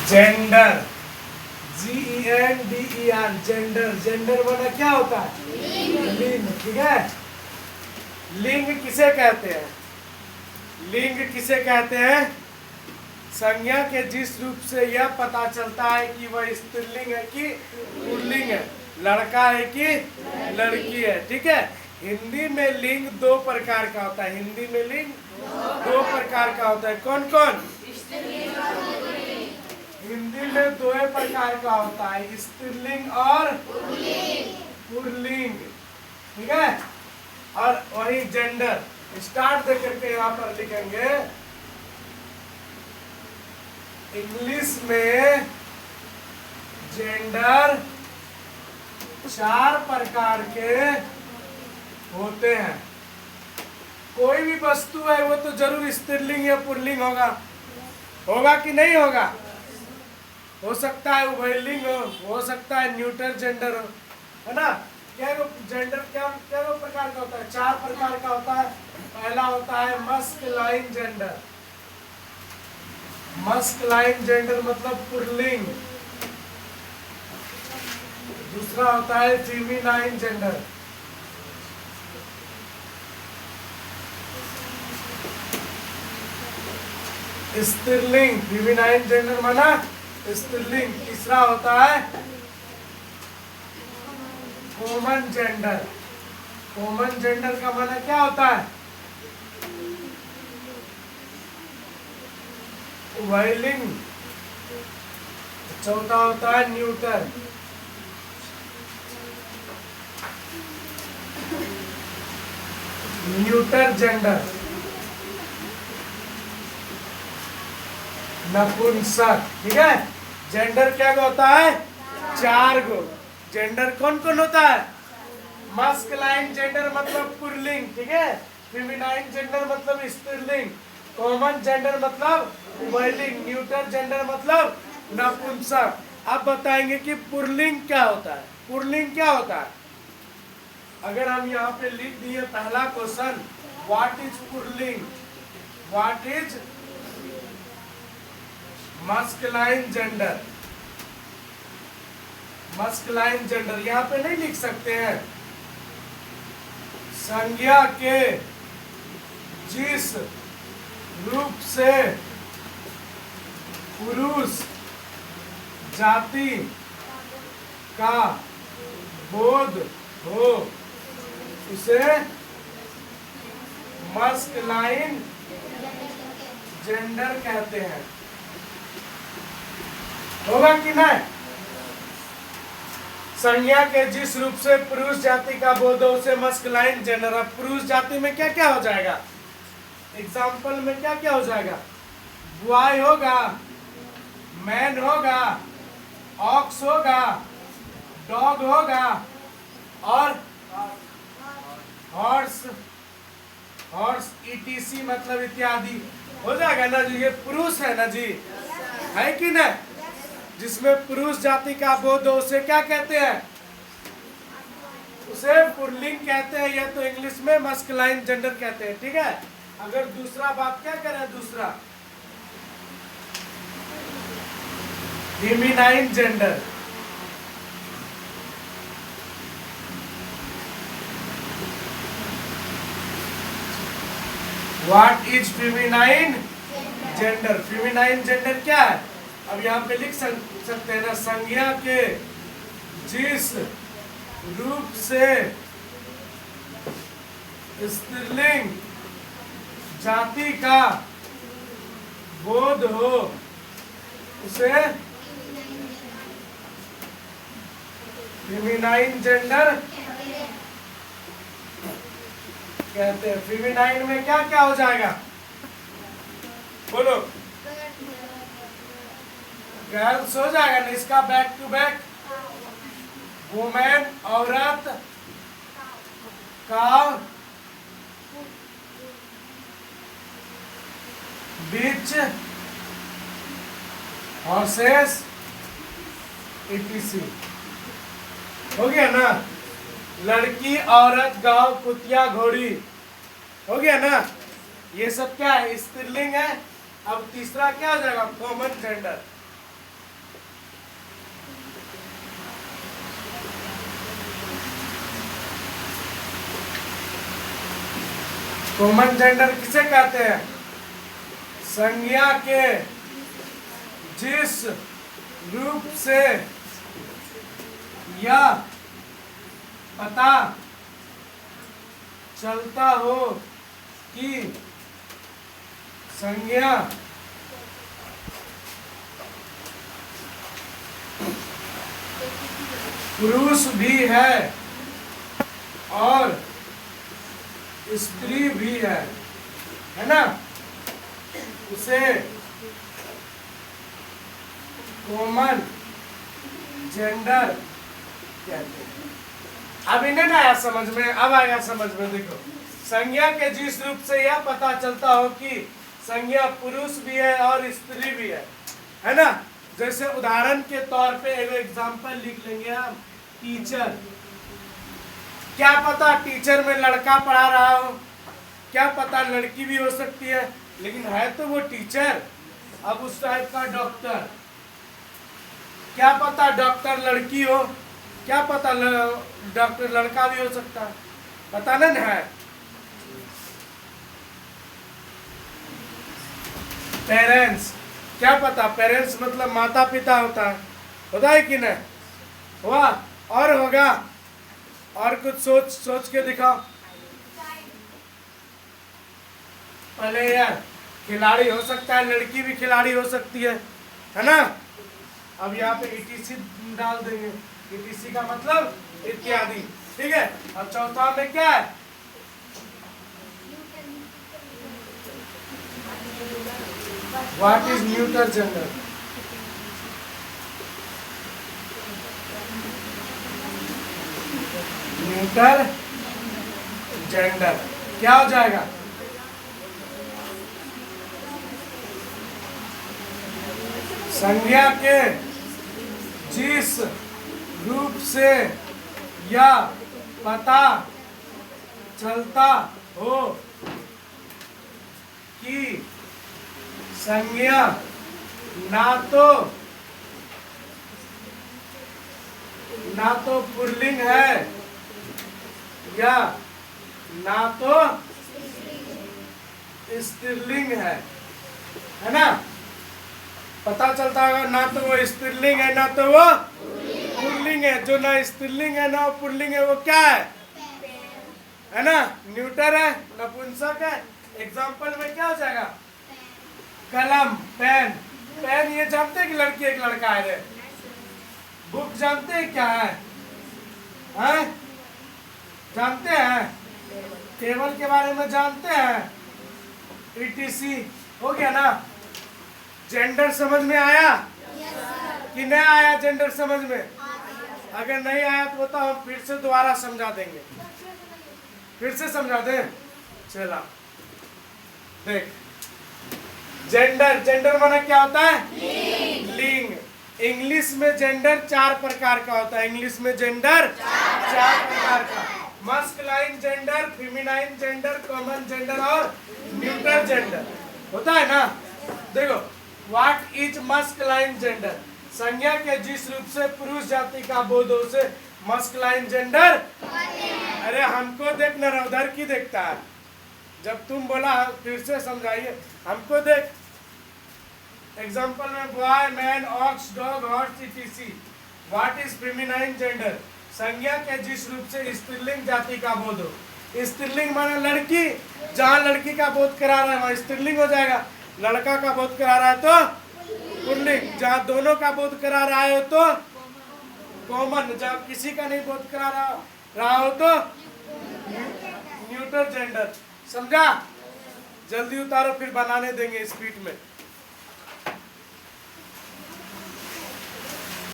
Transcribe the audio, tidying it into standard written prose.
Gender, GENDER, gender. Gender माना क्या होता है? लिंग। ठीक है, लिंग किसे कहते हैं? लिंग किसे कहते हैं? संज्ञा के जिस रूप से यह पता चलता है कि वह स्त्रीलिंग है कि पुल्लिंग है, लड़का है कि लड़की है। ठीक है, हिंदी में लिंग दो प्रकार का होता है। हिंदी में लिंग दो प्रकार का होता है। कौन कौन? हिंदी में दो प्रकार का होता है, स्त्रीलिंग और पुल्लिंग। ठीक है, और वही जेंडर स्टार्ट दे करके यहाँ पर लिखेंगे। इंग्लिश में जेंडर चार प्रकार के होते हैं। कोई भी वस्तु है वो तो जरूर स्त्रीलिंग या पुल्लिंग होगा। होगा कि नहीं होगा? हो सकता है उभयलिंग हो सकता है न्यूट्रल जेंडर हो, है ना। क्या जेंडर क्या क्या प्रकार का होता है? चार प्रकार का होता है। पहला होता है मस्कुलाइन जेंडर। मस्कुलाइन जेंडर मतलब पुल्लिंग। दूसरा होता है फेमिनाइन जेंडर। स्त्रीलिंग, फेमिनाइन जेंडर माना स्त्रीलिंग। तीसरा होता है कॉमन जेंडर। कॉमन जेंडर का माना क्या होता है? उभयलिंग। चौथा होता है न्यूट्रल। न्यूट्रल जेंडर, नपुंसक। ठीक है, जेंडर क्या होता है? चार गो। जेंडर कौन कौन होता है? मस्कुलाइन जेंडर मतलब पुल्लिंग। ठीक है, फेमिनाइन जेंडर मतलब स्त्रीलिंग, कॉमन जेंडर मतलब उभयलिंग, न्यूट्रल जेंडर मतलब नपुंसक। अब बताएंगे कि पुल्लिंग क्या होता है। पुल्लिंग क्या होता है? अगर हम यहाँ पे लिख दिए पहला question, what is pulling? What is masculine gender? Masculine gender यहाँ पे नहीं लिख सकते हैं। संज्ञा के जिस रूप से पुरुष जाति का बोध हो उसे मस्कुलाइन जेंडर कहते हैं। होगा कि नहीं? संज्ञा के जिस रूप से पुरुष जाति का बोध हो उसे मस्कुलाइन जेंडर। अब पुरुष जाति में क्या क्या हो जाएगा? एग्जाम्पल में क्या क्या हो जाएगा? बॉय होगा, मैन होगा, ऑक्स होगा, डॉग होगा और हॉर्स। हॉर्स ETC मतलब इत्यादि हो जाएगा ना जी। ये पुरुष है ना जी, है कि नहीं? जिसमें पुरुष जाति का बोध हो उसे क्या कहते हैं? उसे पुल्लिंग कहते हैं, या तो इंग्लिश में मस्कुलाइन जेंडर कहते हैं। ठीक है, अगर दूसरा बात क्या करें? दूसरा feminine gender. What is feminine gender? Feminine gender क्या है? अब यहाँ पे लिख सकते हैं ना, संज्ञा के जिस रूप से स्त्रीलिंग जाति का बोध हो उसे फेमिनाइन जेंडर कहते हैं। फेमिनाइन में क्या क्या हो जाएगा? बोलो। गर्ल्स हो जाएगा ना, इसका बैक टू बैक। वुमेन औरत, काउ बीच, हॉर्सेस ETC। हो गया ना? लड़की, औरत, गांव, कुतिया, घोड़ी। हो गया ना? ये सब क्या है? स्त्रीलिंग है। अब तीसरा क्या हो जाएगा? Common gender. कॉमन जेंडर किसे कहते हैं? संज्ञा के जिस रूप से यह पता चलता हो कि संज्ञा पुरुष भी है और स्त्री भी है ना, उसे कॉमन जेंडर कहते हैं। अब इन्हें ना आया समझ में, अब आया समझ में। देखो, संज्ञा के जिस रूप से यह पता चलता हो कि संज्ञा पुरुष भी है और स्त्री भी है ना। जैसे उदाहरण के तौर पे एक एग्जांपल लिख लेंगे हम, टीचर। क्या पता टीचर में लड़का पढ़ा रहा हो, क्या पता लड़की भी हो सकती है, लेकिन है तो वो टीचर। अब उस टाइप का डॉक्टर, क्या पता डॉक्टर लड़की हो, क्या पता डॉक्टर लड़का भी हो सकता है, पता नहीं है। पेरेंट्स, क्या पता पेरेंट्स मतलब माता पिता होता है कि नहीं? हुआ और होगा? और कुछ सोच के दिखाओ। पहले यार खिलाड़ी हो सकता है, लड़की भी खिलाड़ी हो सकती है ना। अब यहाँ पे ETC डाल देंगे, ETC का मतलब इत्यादि, ठीक है। अब चौथा में क्या है? What is neuter gender? Neuter gender क्या हो जाएगा? संज्ञा के जिस रूप से यह पता चलता हो कि संज्ञा ना तो पुल्लिंग है या ना तो स्त्रीलिंग है ना। पता चलता है ना तो वो स्त्रीलिंग है ना तो वो पुल्लिंग है। जो ना स्त्रीलिंग है ना वो पुल्लिंग है, वो क्या है ना, न्यूटर है, नपुंसक है। एग्जाम्पल में क्या हो जाएगा? कलम, पेन। पेन ये जानते हैं कि लड़की एक लड़का है रे? बुक जानते हैं क्या है? जानते हैं? टेबल के बारे में जानते हैं? ETC हो गया ना। जेंडर समझ में आया कि नहीं आया? जेंडर समझ में अगर नहीं आया तो बताओ, हम फिर से दोबारा समझा देंगे। फिर से समझा दें? चला देख, जेंडर माना क्या होता है? लिंग। इंग्लिश में जेंडर 4 प्रकार का होता है। इंग्लिश में जेंडर 4 प्रकार का, masculine gender, feminine gender, common gender और न्यूट्रल जेंडर होता है ना। देखो, व्हाट इज मस्कुलाइन जेंडर? संज्ञा के जिस रूप से पुरुष जाति का बोध हो उसे मस्कुलाइन जेंडर। अरे हमको देख न, उधर की देखता है। जब तुम बोला फिर से समझाइए, हमको देख। एग्जाम्पल में boy, man, ox, dog, horse, ETC। What is feminine gender? संज्ञा के जिस रूप से स्त्रीलिंग जाति का बोध हो। स्त्रीलिंग माना लड़की, जहाँ लड़की का बोध करा रहा है वहाँ स्त्रीलिंग हो जाएगा। लड़का का बोध करा रहा है तो पुल्लिंग, जहाँ दोनों का बोध करा रहा है तो कॉमन, जहाँ किसी का नहीं बोध करा रहा हो तो न्यूट्रल जेंडर। समझा? जल्दी उतारो, फिर बनाने देंगे स्पीड में।